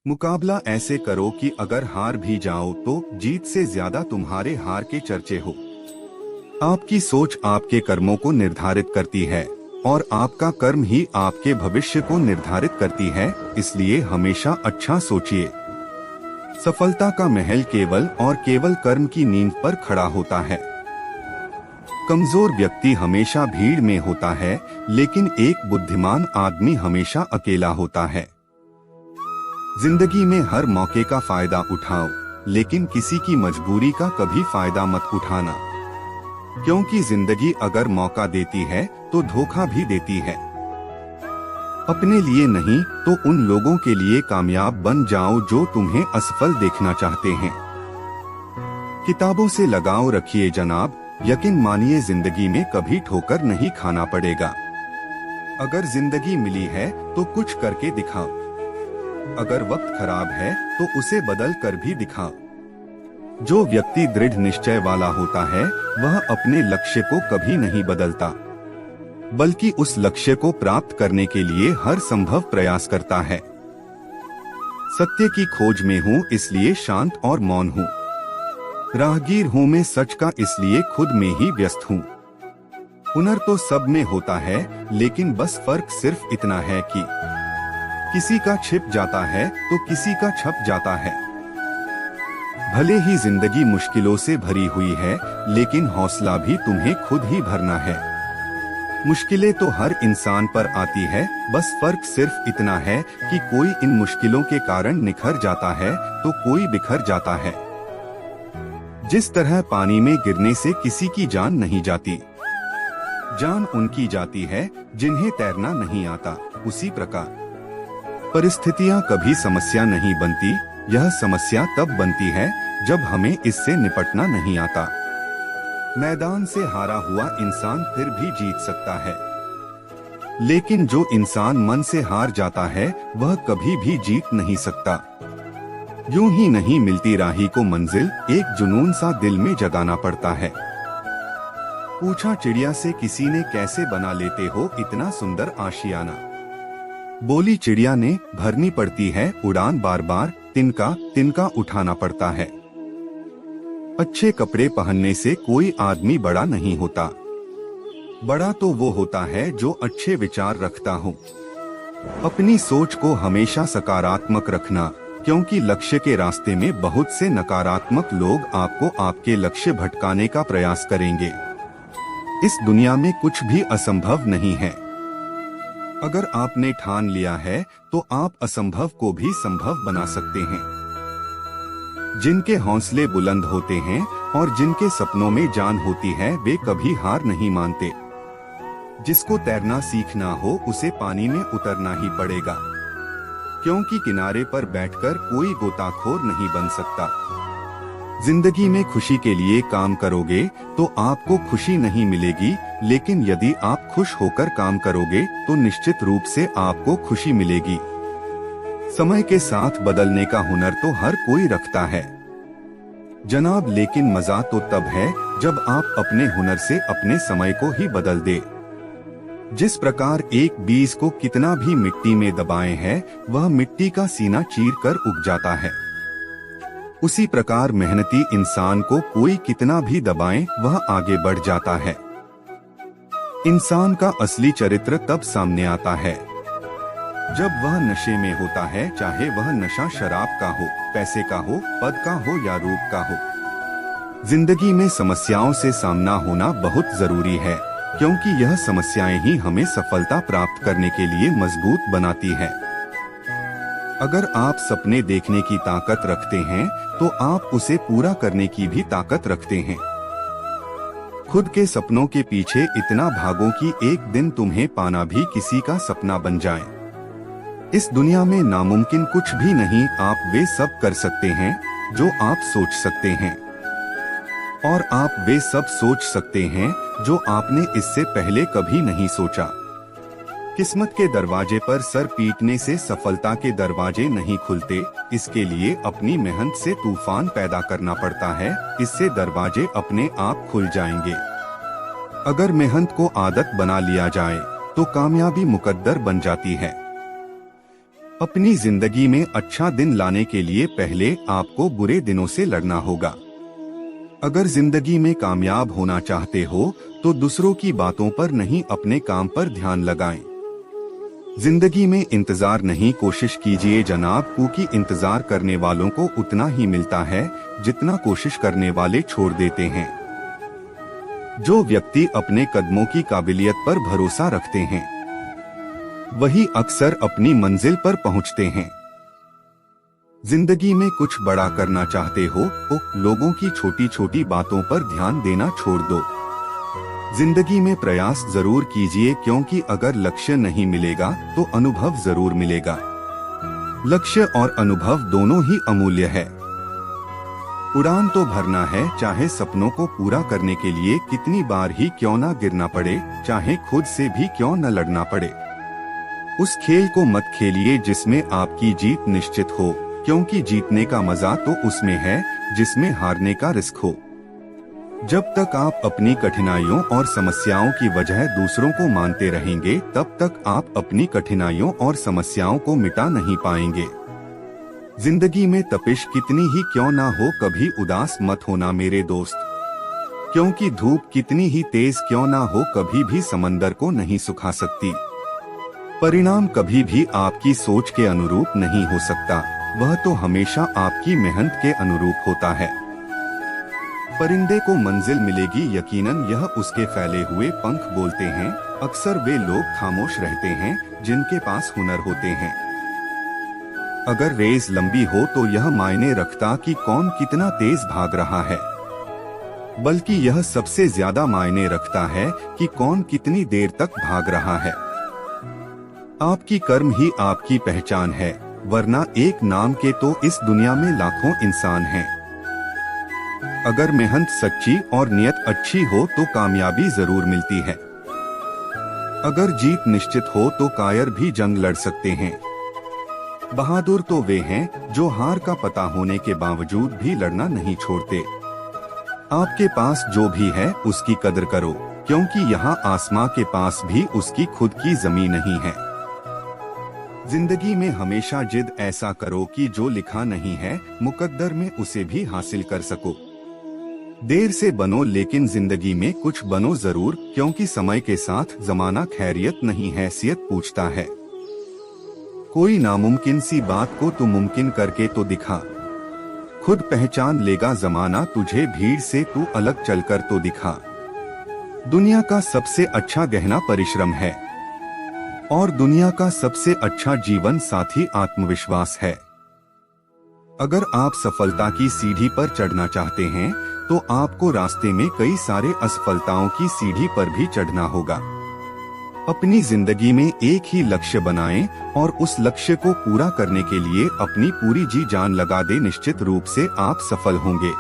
मुकाबला ऐसे करो कि अगर हार भी जाओ तो जीत से ज्यादा तुम्हारे हार के चर्चे हो। आपकी सोच आपके कर्मों को निर्धारित करती है और आपका कर्म ही आपके भविष्य को निर्धारित करती है, इसलिए हमेशा अच्छा सोचिए। सफलता का महल केवल और केवल कर्म की नींव पर खड़ा होता है। कमजोर व्यक्ति हमेशा भीड़ में होता है, लेकिन एक बुद्धिमान आदमी हमेशा अकेला होता है। जिंदगी में हर मौके का फायदा उठाओ, लेकिन किसी की मजबूरी का कभी फायदा मत उठाना, क्योंकि जिंदगी अगर मौका देती है तो धोखा भी देती है। अपने लिए नहीं तो उन लोगों के लिए कामयाब बन जाओ जो तुम्हें असफल देखना चाहते हैं। किताबों से लगाव रखिए जनाब, यकीन मानिए जिंदगी में कभी ठोकर नहीं खाना पड़ेगा। अगर जिंदगी मिली है तो कुछ करके दिखाओ। अगर वक्त खराब है तो उसे बदल कर भी दिखाओ। जो व्यक्ति दृढ़ निश्चय वाला होता है वह अपने लक्ष्य को कभी नहीं बदलता, बल्कि उस लक्ष्य को प्राप्त करने के लिए हर संभव प्रयास करता है। सत्य की खोज में हूँ इसलिए शांत और मौन हूँ। राहगीर हूँ मैं सच का इसलिए खुद में ही व्यस्त हूँ। हुनर तो सब में होता है, लेकिन बस फर्क सिर्फ इतना है कि किसी का छिप जाता है तो किसी का छप जाता है। भले ही जिंदगी मुश्किलों से भरी हुई है, लेकिन हौसला भी तुम्हें खुद ही भरना है। मुश्किलें तो हर इंसान पर आती है, बस फर्क सिर्फ इतना है कि कोई इन मुश्किलों के कारण निखर जाता है तो कोई बिखर जाता है। जिस तरह पानी में गिरने से किसी की जान नहीं जाती, जान उनकी जाती है जिन्हें तैरना नहीं आता, उसी प्रकार परिस्थितियां कभी समस्या नहीं बनती, यह समस्या तब बनती है जब हमें इससे निपटना नहीं आता। मैदान से हारा हुआ इंसान फिर भी जीत सकता है, लेकिन जो इंसान मन से हार जाता है वह कभी भी जीत नहीं सकता। यूं ही नहीं मिलती राही को मंजिल, एक जुनून सा दिल में जगाना पड़ता है। पूछा चिड़िया से किसी ने कैसे बना लेते हो इतना सुंदर आशियाना। बोली चिड़िया ने, भरनी पड़ती है उड़ान बार बार, तिनका तिनका उठाना पड़ता है। अच्छे कपड़े पहनने से कोई आदमी बड़ा नहीं होता, बड़ा तो वो होता है जो अच्छे विचार रखता हो। अपनी सोच को हमेशा सकारात्मक रखना, क्योंकि लक्ष्य के रास्ते में बहुत से नकारात्मक लोग आपको आपके लक्ष्य भटकाने का प्रयास करेंगे। इस दुनिया में कुछ भी असंभव नहीं है। अगर आपने ठान लिया है तो आप असंभव को भी संभव बना सकते हैं। जिनके हौसले बुलंद होते हैं और जिनके सपनों में जान होती है वे कभी हार नहीं मानते। जिसको तैरना सीखना हो उसे पानी में उतरना ही पड़ेगा, क्योंकि किनारे पर बैठकर कोई गोताखोर नहीं बन सकता। जिंदगी में खुशी के लिए काम करोगे तो आपको खुशी नहीं मिलेगी, लेकिन यदि आप खुश होकर काम करोगे तो निश्चित रूप से आपको खुशी मिलेगी। समय के साथ बदलने का हुनर तो हर कोई रखता है जनाब, लेकिन मजा तो तब है जब आप अपने हुनर से अपने समय को ही बदल दे। जिस प्रकार एक बीज को कितना भी मिट्टी में दबाए है वह मिट्टी का सीना चीर कर उग जाता है, उसी प्रकार मेहनती इंसान को कोई कितना भी दबाए वह आगे बढ़ जाता है। इंसान का असली चरित्र तब सामने आता है जब वह नशे में होता है, चाहे वह नशा शराब का हो, पैसे का हो, पद का हो या रूप का हो। जिंदगी में समस्याओं से सामना होना बहुत जरूरी है, क्योंकि यह समस्याएं ही हमें सफलता प्राप्त करने के लिए मजबूत बनाती है। अगर आप सपने देखने की ताकत रखते हैं तो आप उसे पूरा करने की भी ताकत रखते हैं। खुद के सपनों के पीछे इतना भागो कि एक दिन तुम्हें पाना भी किसी का सपना बन जाए। इस दुनिया में नामुमकिन कुछ भी नहीं, आप वे सब कर सकते हैं जो आप सोच सकते हैं, और आप वे सब सोच सकते हैं जो आपने इससे पहले कभी नहीं सोचा। किस्मत के दरवाजे पर सर पीटने से सफलता के दरवाजे नहीं खुलते, इसके लिए अपनी मेहनत से तूफान पैदा करना पड़ता है, इससे दरवाजे अपने आप खुल जाएंगे। अगर मेहनत को आदत बना लिया जाए तो कामयाबी मुकद्दर बन जाती है। अपनी जिंदगी में अच्छा दिन लाने के लिए पहले आपको बुरे दिनों से लड़ना होगा। अगर जिंदगी में कामयाब होना चाहते हो तो दूसरों की बातों पर नहीं, अपने काम पर ध्यान लगाएं। जिंदगी में इंतजार नहीं, कोशिश कीजिए जनाब, क्योंकि इंतजार करने वालों को उतना ही मिलता है जितना कोशिश करने वाले छोड़ देते हैं। जो व्यक्ति अपने कदमों की काबिलियत पर भरोसा रखते हैं वही अक्सर अपनी मंजिल पर पहुंचते हैं। जिंदगी में कुछ बड़ा करना चाहते हो तो लोगों की छोटी छोटी बातों पर ध्यान देना छोड़ दो। जिंदगी में प्रयास जरूर कीजिए, क्योंकि अगर लक्ष्य नहीं मिलेगा तो अनुभव जरूर मिलेगा। लक्ष्य और अनुभव दोनों ही अमूल्य है। उड़ान तो भरना है, चाहे सपनों को पूरा करने के लिए कितनी बार ही क्यों ना गिरना पड़े, चाहे खुद से भी क्यों न लड़ना पड़े। उस खेल को मत खेलिए जिसमें आपकी जीत निश्चित हो, क्योंकि जीतने का मजा तो उसमें है जिसमें हारने का रिस्क हो। जब तक आप अपनी कठिनाइयों और समस्याओं की वजह दूसरों को मानते रहेंगे, तब तक आप अपनी कठिनाइयों और समस्याओं को मिटा नहीं पाएंगे। जिंदगी में तपिश कितनी ही क्यों ना हो, कभी उदास मत होना मेरे दोस्त, क्योंकि धूप कितनी ही तेज क्यों ना हो कभी भी समंदर को नहीं सुखा सकती। परिणाम कभी भी आपकी सोच के अनुरूप नहीं हो सकता, वह तो हमेशा आपकी मेहनत के अनुरूप होता है। परिंदे को मंजिल मिलेगी यकीनन, यह उसके फैले हुए पंख बोलते हैं। अक्सर वे लोग खामोश रहते हैं जिनके पास हुनर होते हैं। अगर रेस लंबी हो तो यह मायने रखता कि कौन कितना तेज भाग रहा है, बल्कि यह सबसे ज्यादा मायने रखता है कि कौन कितनी देर तक भाग रहा है। आपकी कर्म ही आपकी पहचान है, वरना एक नाम के तो इस दुनिया में लाखों इंसान हैं। अगर मेहनत सच्ची और नियत अच्छी हो तो कामयाबी जरूर मिलती है। अगर जीत निश्चित हो तो कायर भी जंग लड़ सकते हैं। बहादुर तो वे हैं जो हार का पता होने के बावजूद भी लड़ना नहीं छोड़ते। आपके पास जो भी है उसकी कदर करो, क्योंकि यहाँ आसमां के पास भी उसकी खुद की जमीन नहीं है। जिंदगी में हमेशा जिद ऐसा करो कि जो लिखा नहीं है मुकद्दर में उसे भी हासिल कर सको। देर से बनो लेकिन जिंदगी में कुछ बनो जरूर, क्योंकि समय के साथ जमाना खैरियत नहीं हैसियत पूछता है। कोई नामुमकिन सी बात को तू मुमकिन करके तो दिखा, खुद पहचान लेगा जमाना तुझे भीड़ से, तू अलग चलकर तो दिखा। दुनिया का सबसे अच्छा गहना परिश्रम है और दुनिया का सबसे अच्छा जीवन साथी आत्मविश्वास है। अगर आप सफलता की सीढ़ी पर चढ़ना चाहते हैं तो आपको रास्ते में कई सारे असफलताओं की सीढ़ी पर भी चढ़ना होगा। अपनी जिंदगी में एक ही लक्ष्य बनाएं और उस लक्ष्य को पूरा करने के लिए अपनी पूरी जी जान लगा दें। निश्चित रूप से आप सफल होंगे।